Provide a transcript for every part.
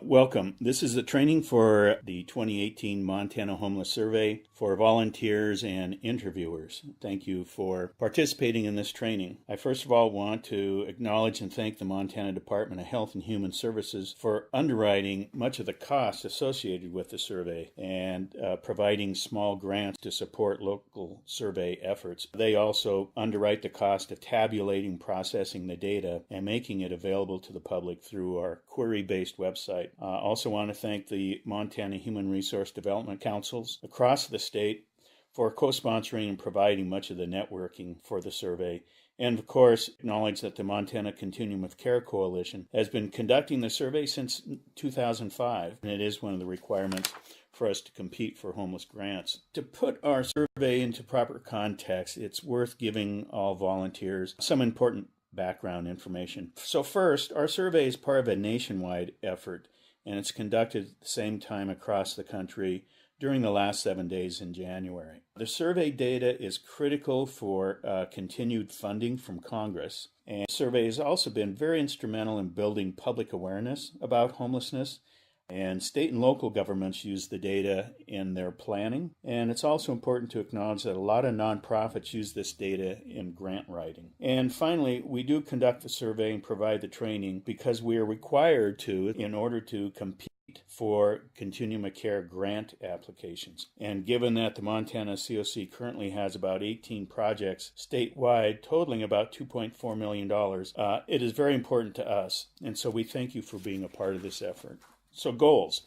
Welcome. This is the training for the 2018 Montana Homeless Survey for volunteers and interviewers. Thank you for participating in this training. I first of all want to acknowledge and thank the Montana Department of Health and Human Services for underwriting much of the cost associated with the survey and providing small grants to support local survey efforts. They also underwrite the cost of tabulating, processing the data, and making it available to the public through our query-based website. I also want to thank the Montana Human Resource Development Councils across the state for co-sponsoring and providing much of the networking for the survey. And of course, acknowledge that the Montana Continuum of Care Coalition has been conducting the survey since 2005, and it is one of the requirements for us to compete for homeless grants. To put our survey into proper context, it's worth giving all volunteers some important background information. So first, our survey is part of a nationwide effort, and it's conducted at the same time across the country during the last 7 days in January. The survey data is critical for continued funding from Congress, and the survey has also been very instrumental in building public awareness about homelessness. And state and local governments use the data in their planning. And it's also important to acknowledge that a lot of nonprofits use this data in grant writing. And finally, we do conduct the survey and provide the training because we are required to in order to compete for Continuum of Care grant applications. And given that the Montana COC currently has about 18 projects statewide totaling about $2.4 million, it is very important to us. And so we thank you for being a part of this effort. So goals.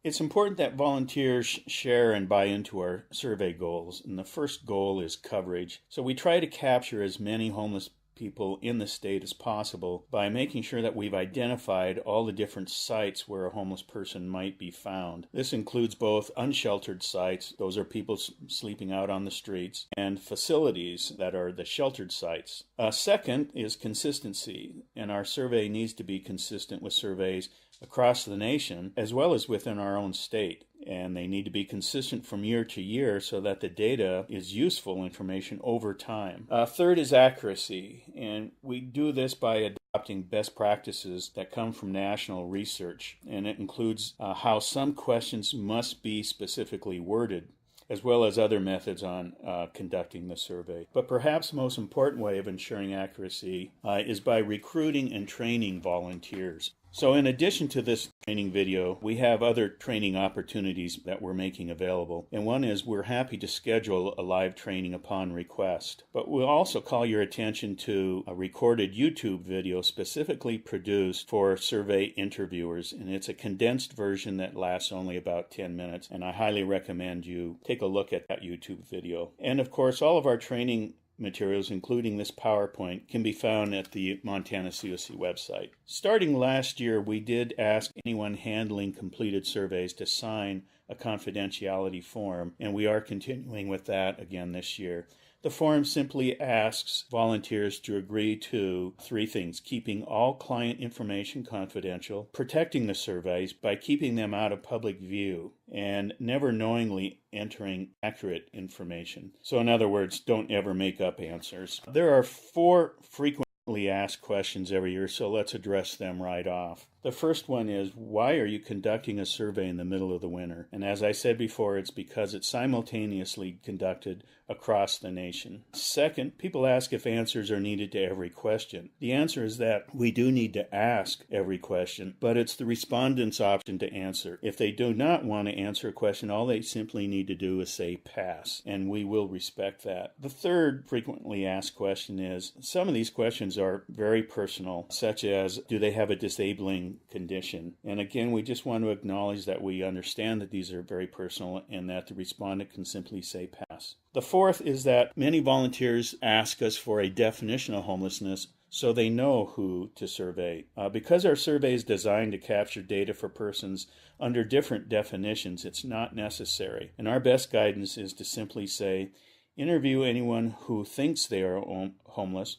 It's important that volunteers share and buy into our survey goals. And the first goal is coverage. So we try to capture as many homeless people in the state as possible by making sure that we've identified all the different sites where a homeless person might be found. This includes both unsheltered sites, those are people sleeping out on the streets, and facilities that are the sheltered sites. Second is consistency, and our survey needs to be consistent with surveys across the nation as well as within our own state. And they need to be consistent from year to year so that the data is useful information over time. Third is accuracy, and we do this by adopting best practices that come from national research, and it includes how some questions must be specifically worded, as well as other methods on conducting the survey. But perhaps the most important way of ensuring accuracy is by recruiting and training volunteers. So in addition to this training video, we have other training opportunities that we're making available. And one is we're happy to schedule a live training upon request. But we'll also call your attention to a recorded YouTube video specifically produced for survey interviewers. And it's a condensed version that lasts only about 10 minutes. And I highly recommend you take a look at that YouTube video. And of course, all of our training materials, including this PowerPoint, can be found at the Montana COC website. Starting last year, we did ask anyone handling completed surveys to sign a confidentiality form, and we are continuing with that again this year. The form simply asks volunteers to agree to three things: keeping all client information confidential, protecting the surveys by keeping them out of public view, and never knowingly entering accurate information. So in other words, don't ever make up answers. There are 4 frequently asked questions every year, so let's address them right off. The first one is, why are you conducting a survey in the middle of the winter? And as I said before, it's because it's simultaneously conducted across the nation. Second, people ask if answers are needed to every question. The answer is that we do need to ask every question, but it's the respondent's option to answer. If they do not want to answer a question, all they simply need to do is say pass, and we will respect that. The third frequently asked question is, some of these questions are very personal, such as, do they have a disabling condition? And again, we just want to acknowledge that we understand that these are very personal and that the respondent can simply say pass. The fourth is that many volunteers ask us for a definition of homelessness so they know who to survey. Because our survey is designed to capture data for persons under different definitions, it's not necessary. And our best guidance is to simply say, interview anyone who thinks they are homeless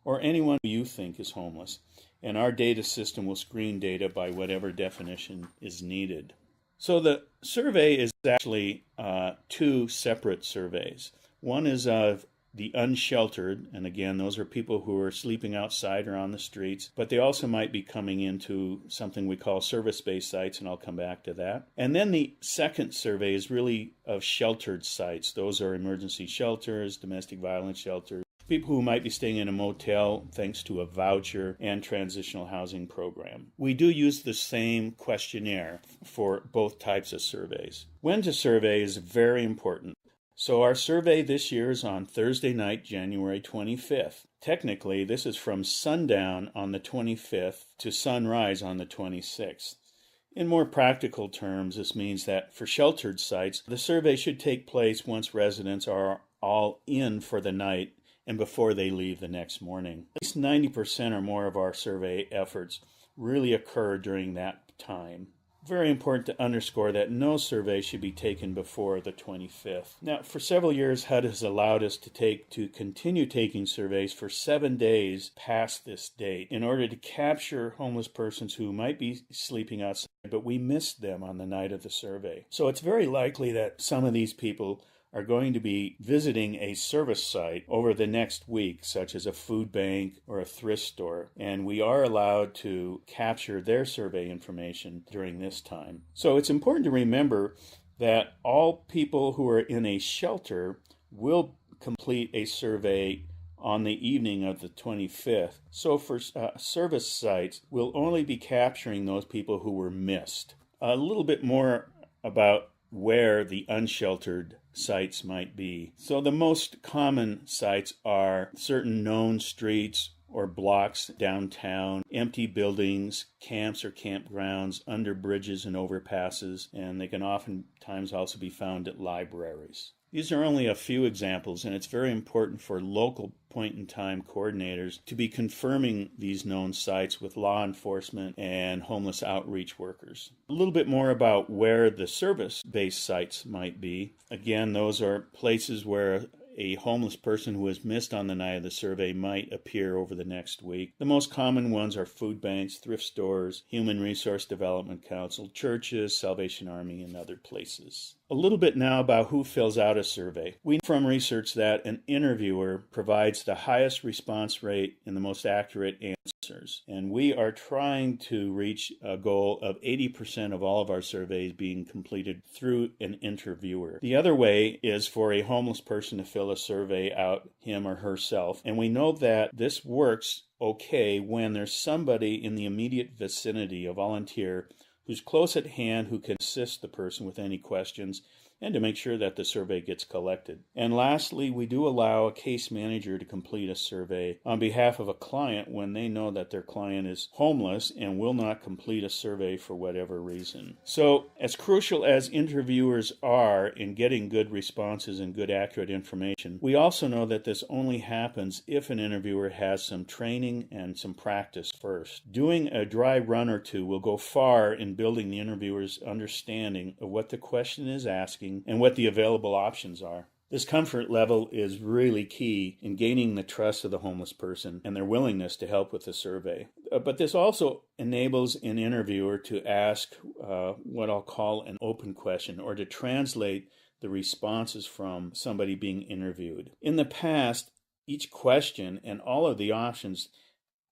or anyone who you think is homeless. And our data system will screen data by whatever definition is needed. So the survey is actually 2 separate surveys. One is of the unsheltered, and again, those are people who are sleeping outside or on the streets, but they also might be coming into something we call service-based sites, and I'll come back to that. And then the second survey is really of sheltered sites. Those are emergency shelters, domestic violence shelters, people who might be staying in a motel thanks to a voucher and transitional housing program. We do use the same questionnaire for both types of surveys. When to survey is very important. So our survey this year is on Thursday night, January 25th. Technically, this is from sundown on the 25th to sunrise on the 26th. In more practical terms, this means that for sheltered sites, the survey should take place once residents are all in for the night and before they leave the next morning. At least 90% or more of our survey efforts really occur during that time. Very important to underscore that no survey should be taken before the 25th. Now, for several years, HUD has allowed us to continue taking surveys for 7 days past this date in order to capture homeless persons who might be sleeping outside, but we missed them on the night of the survey. So it's very likely that some of these people are going to be visiting a service site over the next week, such as a food bank or a thrift store, and we are allowed to capture their survey information during this time. So it's important to remember that all people who are in a shelter will complete a survey on the evening of the 25th. So for service sites, we'll only be capturing those people who were missed. A little bit more about where the unsheltered sites might be. So the most common sites are certain known streets or blocks downtown, empty buildings, camps or campgrounds, under bridges and overpasses, and they can oftentimes also be found at libraries. These are only a few examples, and it's very important for local point-in-time coordinators to be confirming these known sites with law enforcement and homeless outreach workers. A little bit more about where the service-based sites might be. Again, those are places where a homeless person who was missed on the night of the survey might appear over the next week. The most common ones are food banks, thrift stores, Human Resource Development Council, churches, Salvation Army, and other places. A little bit now about who fills out a survey. We know from research that an interviewer provides the highest response rate and the most accurate answers. And we are trying to reach a goal of 80% of all of our surveys being completed through an interviewer. The other way is for a homeless person to fill a survey out, him or herself. And we know that this works okay when there's somebody in the immediate vicinity, a volunteer, who's close at hand, who can assist the person with any questions and to make sure that the survey gets collected. And lastly, we do allow a case manager to complete a survey on behalf of a client when they know that their client is homeless and will not complete a survey for whatever reason. So, as crucial as interviewers are in getting good responses and good accurate information, we also know that this only happens if an interviewer has some training and some practice first. Doing a dry run or two will go far in building the interviewer's understanding of what the question is asking and what the available options are. This comfort level is really key in gaining the trust of the homeless person and their willingness to help with the survey. But this also enables an interviewer to ask what I'll call an open question, or to translate the responses from somebody being interviewed. In the past, each question and all of the options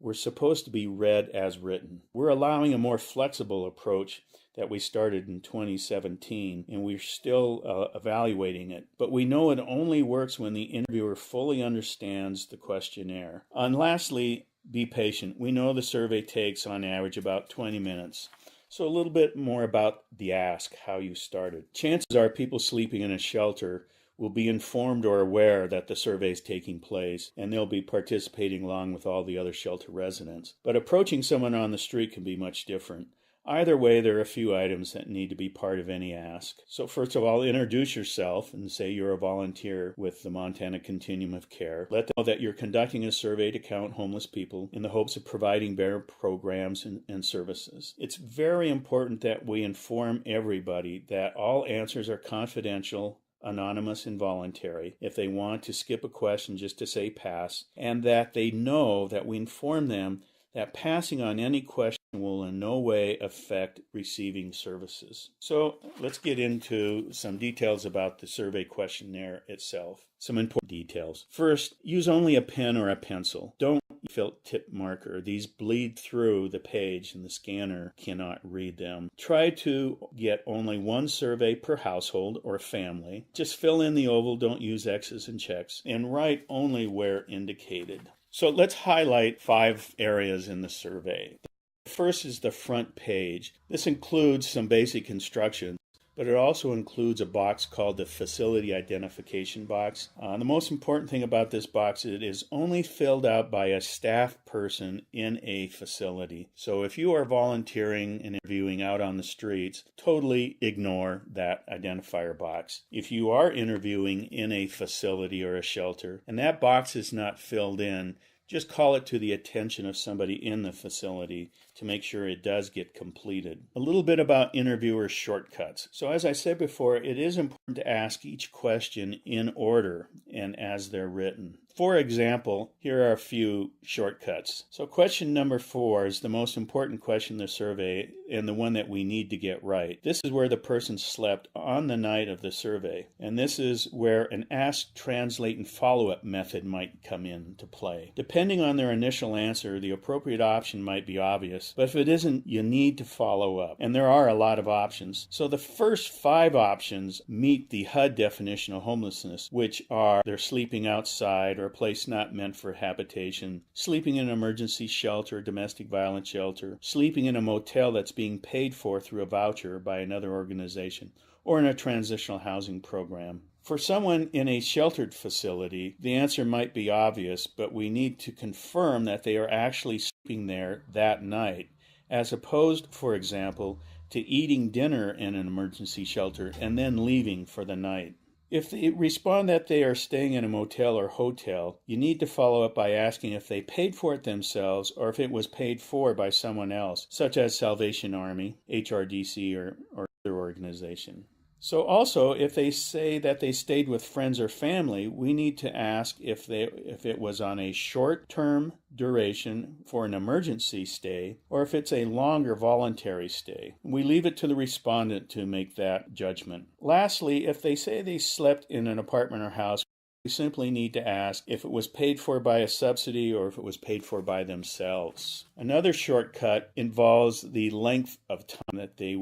were supposed to be read as written. We're allowing a more flexible approach that we started in 2017, and we're still evaluating it. But we know it only works when the interviewer fully understands the questionnaire. And lastly, be patient. We know the survey takes on average about 20 minutes. So a little bit more about the ask, how you started. Chances are people sleeping in a shelter will be informed or aware that the survey is taking place, and they'll be participating along with all the other shelter residents. But approaching someone on the street can be much different. Either way, there are a few items that need to be part of any ask. So first of all, introduce yourself and say you're a volunteer with the Montana Continuum of Care. Let them know that you're conducting a survey to count homeless people in the hopes of providing better programs and services. It's very important that we inform everybody that all answers are confidential, anonymous, and voluntary. If they want to skip a question just to say pass, and that they know that we inform them that passing on any question will in no way affect receiving services. So let's get into some details about the survey questionnaire itself. Some important details. First, use only a pen or a pencil. Don't fill tip marker. These bleed through the page and the scanner cannot read them. Try to get only one survey per household or family. Just fill in the oval, don't use X's and checks, and write only where indicated. So let's highlight 5 areas in the survey. First is the front page. This includes some basic instructions, but it also includes a box called the facility identification box. The most important thing about this box is it is only filled out by a staff person in a facility. So if you are volunteering and interviewing out on the streets, totally ignore that identifier box. If you are interviewing in a facility or a shelter and that box is not filled in, just call it to the attention of somebody in the facility to make sure it does get completed. A little bit about interviewer shortcuts. So as I said before, it is important to ask each question in order and as they're written. For example, here are a few shortcuts. So question number 4 is the most important question in the survey and the one that we need to get right. This is where the person slept on the night of the survey. And this is where an ask, translate, and follow-up method might come into play. Depending on their initial answer, the appropriate option might be obvious, but if it isn't, you need to follow up. And there are a lot of options. So the first 5 options meet the HUD definition of homelessness, which are they're sleeping outside or a place not meant for habitation, sleeping in an emergency shelter, domestic violence shelter, sleeping in a motel that's being paid for through a voucher by another organization, or in a transitional housing program. For someone in a sheltered facility, the answer might be obvious, but we need to confirm that they are actually sleeping there that night, as opposed, for example, to eating dinner in an emergency shelter and then leaving for the night. If they respond that they are staying in a motel or hotel, you need to follow up by asking if they paid for it themselves or if it was paid for by someone else, such as Salvation Army, HRDC, or other organization. So also, if they say that they stayed with friends or family, we need to ask if it was on a short-term duration for an emergency stay or if it's a longer voluntary stay. We leave it to the respondent to make that judgment. Lastly, if they say they slept in an apartment or house, we simply need to ask if it was paid for by a subsidy or if it was paid for by themselves. Another shortcut involves the length of time that they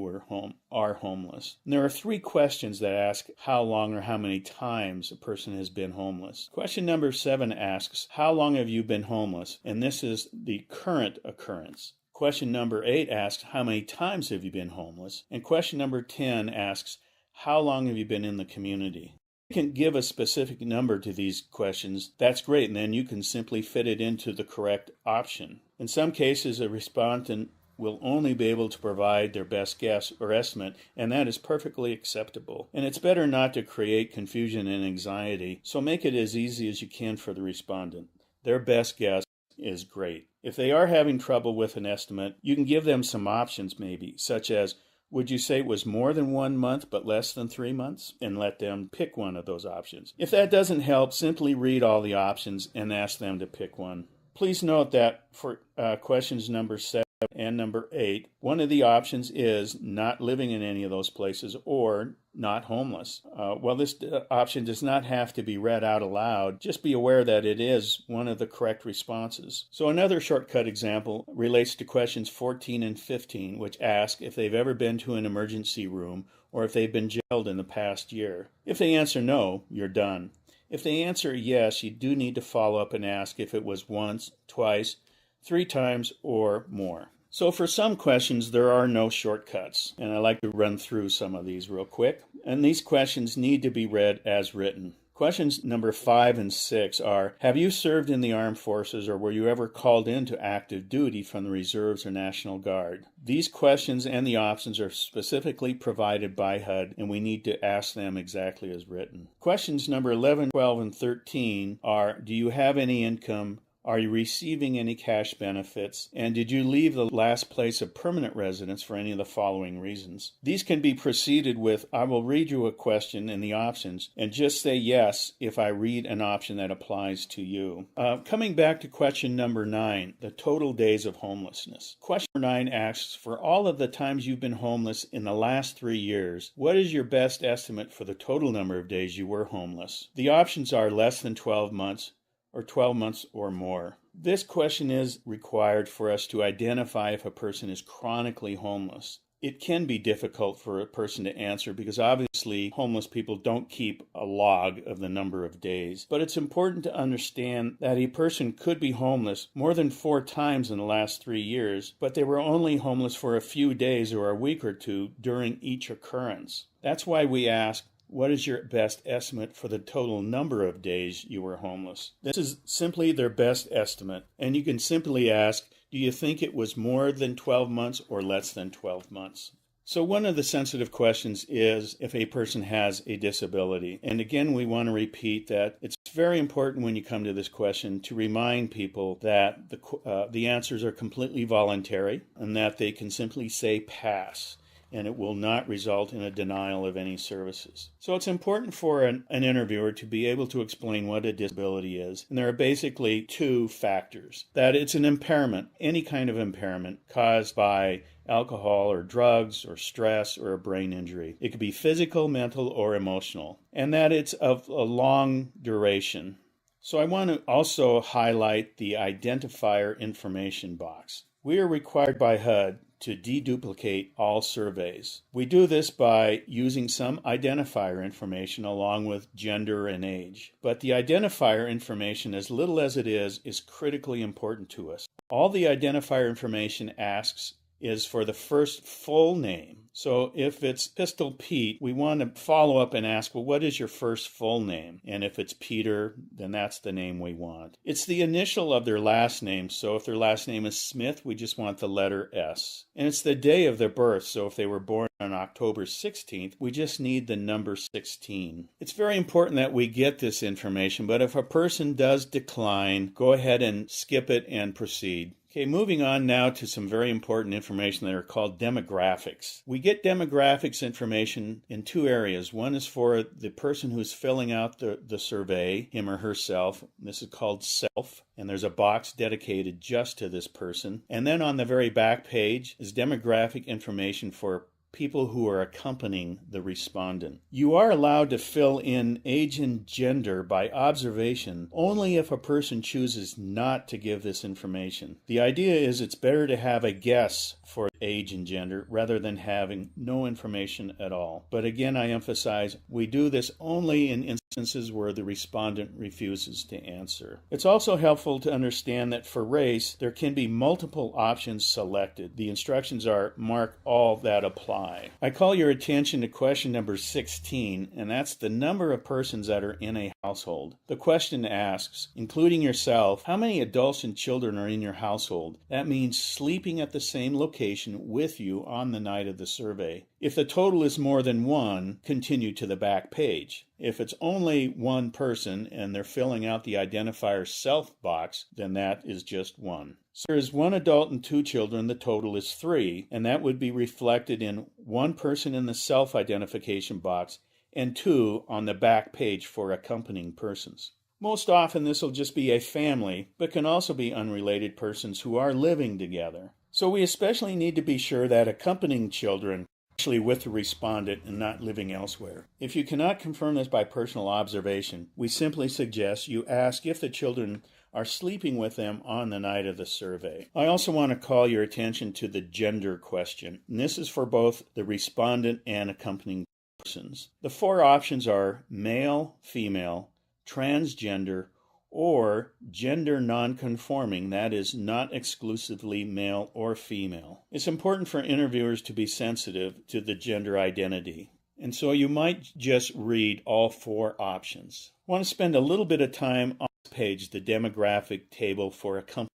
are homeless. And there are 3 questions that ask how long or how many times a person has been homeless. Question number 7 asks, how long have you been homeless? And this is the current occurrence. Question number 8 asks, how many times have you been homeless? And question number 10 asks, how long have you been in the community? You can give a specific number to these questions, that's great, and then you can simply fit it into the correct option. In some cases, a respondent will only be able to provide their best guess or estimate, and that is perfectly acceptable. And it's better not to create confusion and anxiety, so make it as easy as you can for the respondent. Their best guess is great. If they are having trouble with an estimate, you can give them some options maybe, such as, would you say it was more than 1 month but less than 3 months? And let them pick one of those options. If that doesn't help, simply read all the options and ask them to pick one. Please note that for questions number 7 and number 8, one of the options is not living in any of those places or not homeless. Well, this option does not have to be read out aloud. Just be aware that it is one of the correct responses. So another shortcut example relates to questions 14 and 15, which ask if they've ever been to an emergency room or if they've been jailed in the past year. If they answer no, you're done. If they answer yes, you do need to follow up and ask if it was once, twice, 3 times, or more. So for some questions, there are no shortcuts, and I'd like to run through some of these real quick. And these questions need to be read as written. Questions number 5 and 6 are, have you served in the armed forces or were you ever called into active duty from the reserves or National Guard? These questions and the options are specifically provided by HUD, and we need to ask them exactly as written. Questions number 11, 12, and 13 are, do you have any income Are you receiving any cash benefits? And did you leave the last place of permanent residence for any of the following reasons? These can be preceded with, I will read you a question and the options, and just say yes if I read an option that applies to you. Coming back to question number 9, the total days of homelessness. Question 9 asks, for all of the times you've been homeless in the last 3 years, what is your best estimate for the total number of days you were homeless? The options are less than 12 months, or 12 months or more. This question is required for us to identify if a person is chronically homeless. It can be difficult for a person to answer because obviously homeless people don't keep a log of the number of days. But it's important to understand that a person could be homeless more than 4 times in the last 3 years, but they were only homeless for a few days or a week or two during each occurrence. That's why we ask, what is your best estimate for the total number of days you were homeless? This is simply their best estimate, and you can simply ask, do you think it was more than 12 months or less than 12 months? So one of the sensitive questions is if a person has a disability. And again, we want to repeat that it's very important when you come to this question to remind people that the answers are completely voluntary and that they can simply say pass, and it will not result in a denial of any services. So it's important for an interviewer to be able to explain what a disability is. And there are basically 2 factors. That it's an impairment, any kind of impairment caused by alcohol or drugs or stress or a brain injury. It could be physical, mental, or emotional. And that it's of a long duration. So I want to also highlight the identifier information box. We are required by HUD to deduplicate all surveys. We do this by using some identifier information along with gender and age. But the identifier information, as little as it is critically important to us. All the identifier information asks is for the first full name. So if it's Pistol Pete, we want to follow up and ask, well, what is your first full name? And if it's Peter, then that's the name we want. It's the initial of their last name. So if their last name is Smith, we just want the letter S. And it's the day of their birth. So if they were born on October 16th, we just need the number 16. It's very important that we get this information, but if a person does decline, go ahead and skip it and proceed. Okay, moving on now to some very important information that are called demographics. We get demographics information in 2 areas. One is for the person who's filling out the survey, him or herself. This is called self, and there's a box dedicated just to this person. And then on the very back page is demographic information for people who are accompanying the respondent. You are allowed to fill in age and gender by observation only if a person chooses not to give this information. The idea is it's better to have a guess for age and gender rather than having no information at all. But again, I emphasize we do this only in instances where the respondent refuses to answer. It's also helpful to understand that for race, there can be multiple options selected. The instructions are mark all that apply. I call your attention to question number 16, and that's the number of persons that are in a household. The question asks, including yourself, how many adults and children are in your household? That means sleeping at the same location with you on the night of the survey. If the total is more than 1, continue to the back page. If it's only 1 person and they're filling out the identifier self box, then that is just 1. So there is 1 adult and 2 children, the total is 3, and that would be reflected in 1 person in the self-identification box and 2 on the back page for accompanying persons. Most often this will just be a family, but can also be unrelated persons who are living together. So we especially need to be sure that accompanying children actually with the respondent and not living elsewhere. If you cannot confirm this by personal observation, we simply suggest you ask if the children are sleeping with them on the night of the survey. I also want to call your attention to the gender question, and this is for both the respondent and accompanying persons. The 4 options are male, female, transgender, or gender nonconforming, that is, not exclusively male or female. It's important for interviewers to be sensitive to the gender identity, and so you might just read all 4 options. I want to spend a little bit of time on this page, the demographic table for accompanying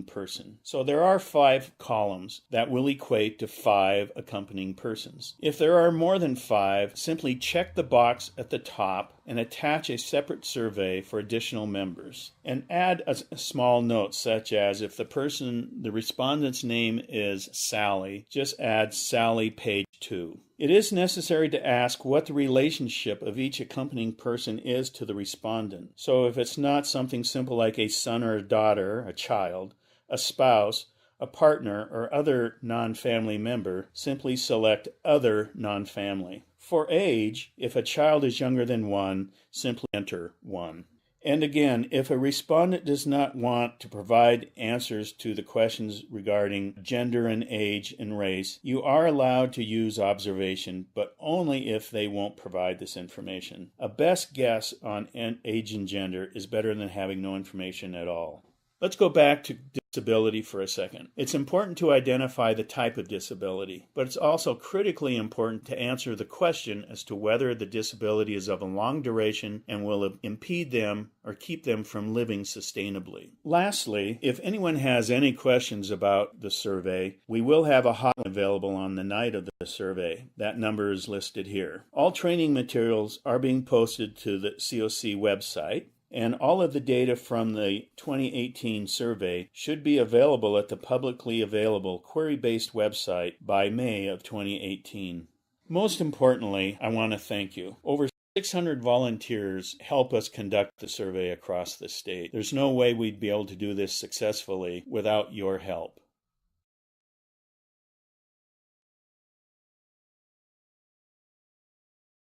person. So there are 5 columns that will equate to 5 accompanying persons. If there are more than 5, simply check the box at the top and attach a separate survey for additional members. And add a small note such as if the respondent's name is Sally, just add Sally page 2. It is necessary to ask what the relationship of each accompanying person is to the respondent. So if it's not something simple like a son or a daughter, a child, a spouse, a partner, or other non-family member, simply select Other Non-Family. For age, if a child is younger than 1, simply enter 1. And again, if a respondent does not want to provide answers to the questions regarding gender and age and race, you are allowed to use observation, but only if they won't provide this information. A best guess on age and gender is better than having no information at all. Let's go back to disability for a second. It's important to identify the type of disability, but it's also critically important to answer the question as to whether the disability is of a long duration and will impede them or keep them from living sustainably. Lastly, if anyone has any questions about the survey, we will have a hotline available on the night of the survey. That number is listed here. All training materials are being posted to the COC website, and all of the data from the 2018 survey should be available at the publicly available query-based website by May of 2018. Most importantly, I want to thank you. Over 600 volunteers help us conduct the survey across the state. There's no way we'd be able to do this successfully without your help.